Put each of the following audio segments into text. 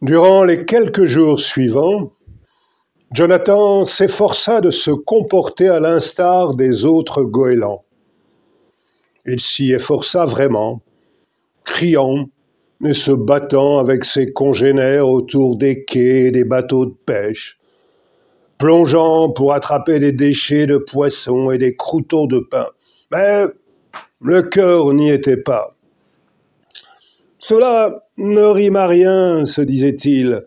Durant les quelques jours suivants, Jonathan s'efforça de se comporter à l'instar des autres goélands. Il s'y efforça vraiment, criant et se battant avec ses congénères autour des quais et des bateaux de pêche, plongeant pour attraper des déchets de poissons et des croûtons de pain. Mais le cœur n'y était pas. Cela ne rime à rien, se disait-il,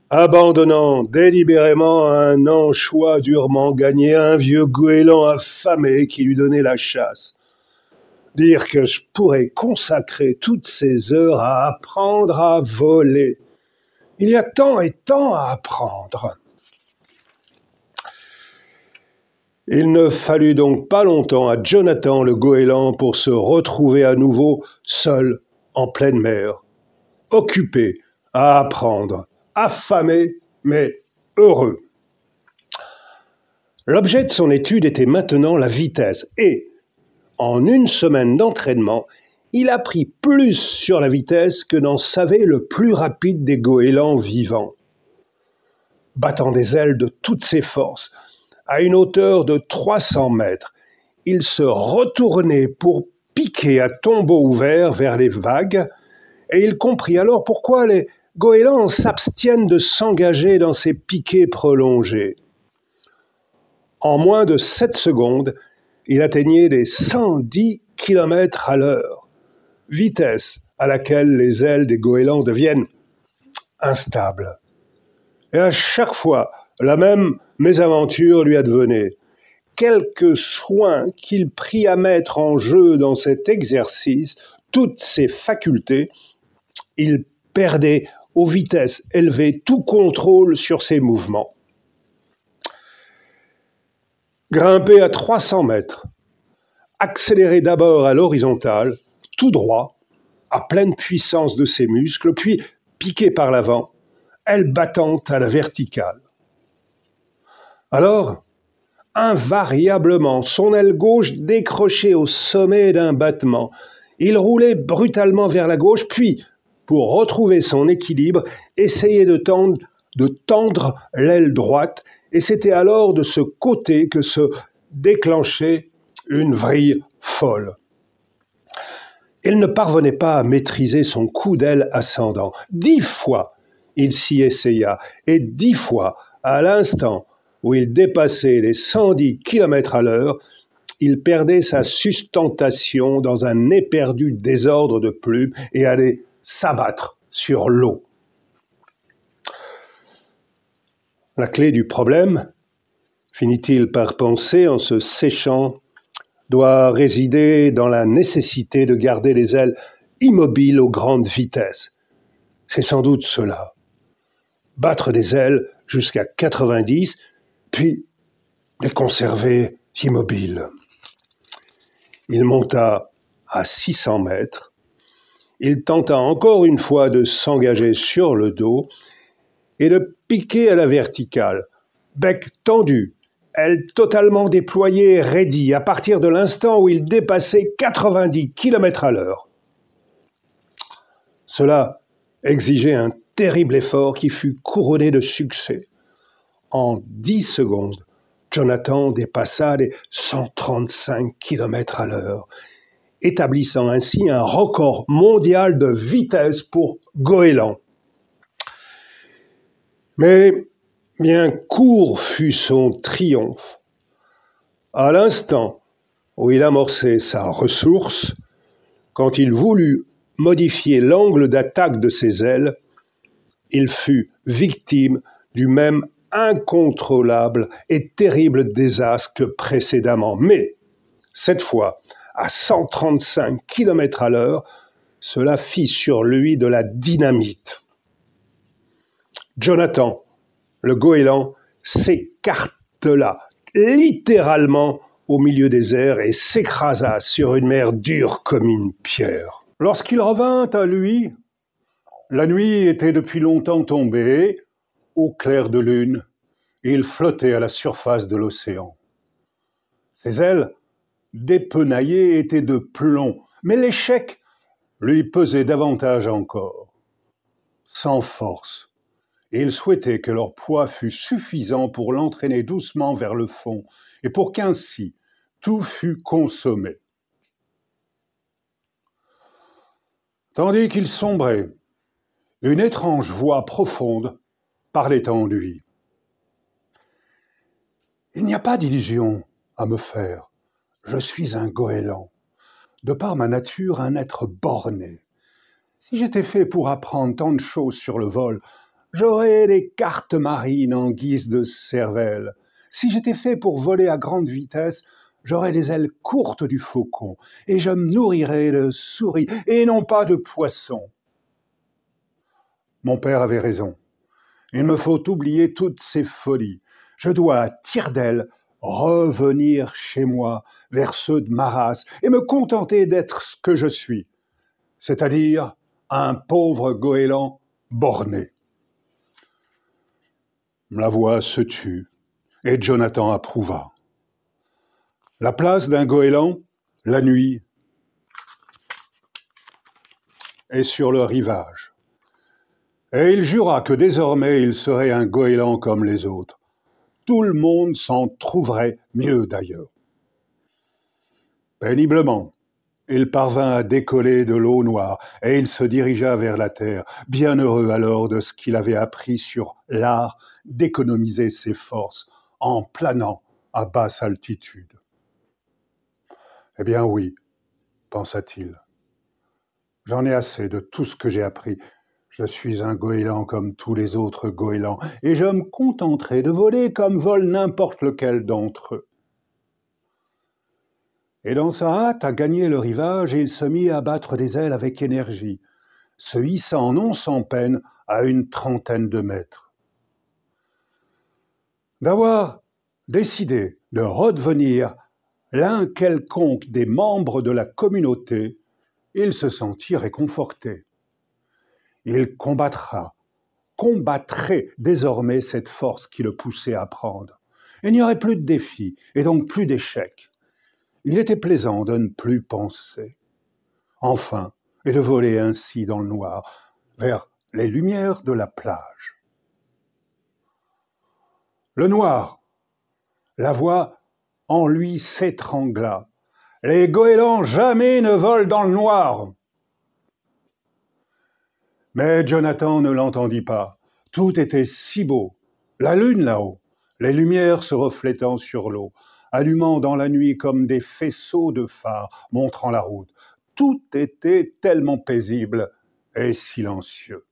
abandonnant délibérément un anchois durement gagné, un vieux goéland affamé qui lui donnait la chasse. Dire que je pourrais consacrer toutes ces heures à apprendre à voler. Il y a tant et tant à apprendre. Il ne fallut donc pas longtemps à Jonathan le goéland pour se retrouver à nouveau seul en pleine mer, occupé à apprendre, affamé mais heureux. L'objet de son étude était maintenant la vitesse et, en une semaine d'entraînement, il apprit plus sur la vitesse que n'en savait le plus rapide des goélands vivants. Battant des ailes de toutes ses forces, à une hauteur de 300 mètres, il se retournait pour piquer à tombeau ouvert vers les vagues, et il comprit alors pourquoi les goélands s'abstiennent de s'engager dans ces piquets prolongés. En moins de 7 secondes, il atteignait les 110 km à l'heure, vitesse à laquelle les ailes des goélands deviennent instables. Et à chaque fois, la même mésaventure lui advenait. Quelque soin qu'il prit à mettre en jeu dans cet exercice, toutes ses facultés, il perdait aux vitesses élevées tout contrôle sur ses mouvements. Grimper à 300 mètres, accélérer d'abord à l'horizontale, tout droit, à pleine puissance de ses muscles, puis piquer par l'avant, aile battante à la verticale. Alors, invariablement, son aile gauche décrochait au sommet d'un battement. Il roulait brutalement vers la gauche, puis, pour retrouver son équilibre, essayait de tendre l'aile droite, et c'était alors de ce côté que se déclenchait une vrille folle. Il ne parvenait pas à maîtriser son coup d'aile ascendant. 10 fois, il s'y essaya, et 10 fois, à l'instant où il dépassait les 110 km à l'heure, il perdait sa sustentation dans un éperdu désordre de plumes et allait s'abattre sur l'eau. La clé du problème, finit-il par penser en se séchant, doit résider dans la nécessité de garder les ailes immobiles aux grandes vitesses. C'est sans doute cela. Battre des ailes jusqu'à 90, puis les conserver immobiles. Il monta à 600 mètres. Il tenta encore une fois de s'engager sur le dos et de piquer à la verticale, bec tendu, aile totalement déployée et raidie à partir de l'instant où il dépassait 90 km à l'heure. Cela exigeait un terrible effort qui fut couronné de succès. En 10 secondes, Jonathan dépassa les 135 km à l'heure, établissant ainsi un record mondial de vitesse pour goéland. Mais bien court fut son triomphe. À l'instant où il amorçait sa ressource, quand il voulut modifier l'angle d'attaque de ses ailes, il fut victime du même incontrôlable et terrible désastre que précédemment. Mais, cette fois, à 135 km à l'heure, cela fit sur lui de la dynamite. Jonathan, le goéland, s'écartela littéralement au milieu des airs et s'écrasa sur une mer dure comme une pierre. Lorsqu'il revint à lui, la nuit était depuis longtemps tombée, au clair de lune, et il flottait à la surface de l'océan. Ses ailes, dépenaillées, étaient de plomb, mais l'échec lui pesait davantage encore. sans force, et ils souhaitaient que leur poids fût suffisant pour l'entraîner doucement vers le fond, et pour qu'ainsi tout fût consommé. Tandis qu'ils sombraient, une étrange voix profonde parlait en lui. « Il n'y a pas d'illusion à me faire. Je suis un goéland, de par ma nature un être borné. Si j'étais fait pour apprendre tant de choses sur le vol, j'aurais des cartes marines en guise de cervelle. Si j'étais fait pour voler à grande vitesse, j'aurais les ailes courtes du faucon, et je me nourrirais de souris, et non pas de poissons. » Mon père avait raison. Il me faut oublier toutes ces folies. Je dois, à tire-d'aile, revenir chez moi, vers ceux de ma race, et me contenter d'être ce que je suis, c'est-à-dire un pauvre goéland borné. La voix se tut, et Jonathan approuva. La place d'un goéland, la nuit, est sur le rivage. Et il jura que désormais il serait un goéland comme les autres. Tout le monde s'en trouverait mieux d'ailleurs. Péniblement, il parvint à décoller de l'eau noire et il se dirigea vers la terre, bien heureux alors de ce qu'il avait appris sur l'art d'économiser ses forces en planant à basse altitude. Eh bien oui, pensa-t-il, j'en ai assez de tout ce que j'ai appris. Je suis un goéland comme tous les autres goélands, et je me contenterai de voler comme vole n'importe lequel d'entre eux. Et dans sa hâte à gagner le rivage, il se mit à battre des ailes avec énergie, se hissant non sans peine à une trentaine de mètres. D'avoir décidé de redevenir l'un quelconque des membres de la communauté, il se sentit réconforté. Il combattrait désormais cette force qui le poussait à prendre. Il n'y aurait plus de défis et donc plus d'échecs. Il était plaisant de ne plus penser. Enfin, et de voler ainsi dans le noir, vers les lumières de la plage. Le noir, la voix en lui s'étrangla. « Les goélands jamais ne volent dans le noir !» Mais Jonathan ne l'entendit pas. Tout était si beau. La lune là-haut, les lumières se reflétant sur l'eau, allumant dans la nuit comme des faisceaux de phare, montrant la route. Tout était tellement paisible et silencieux.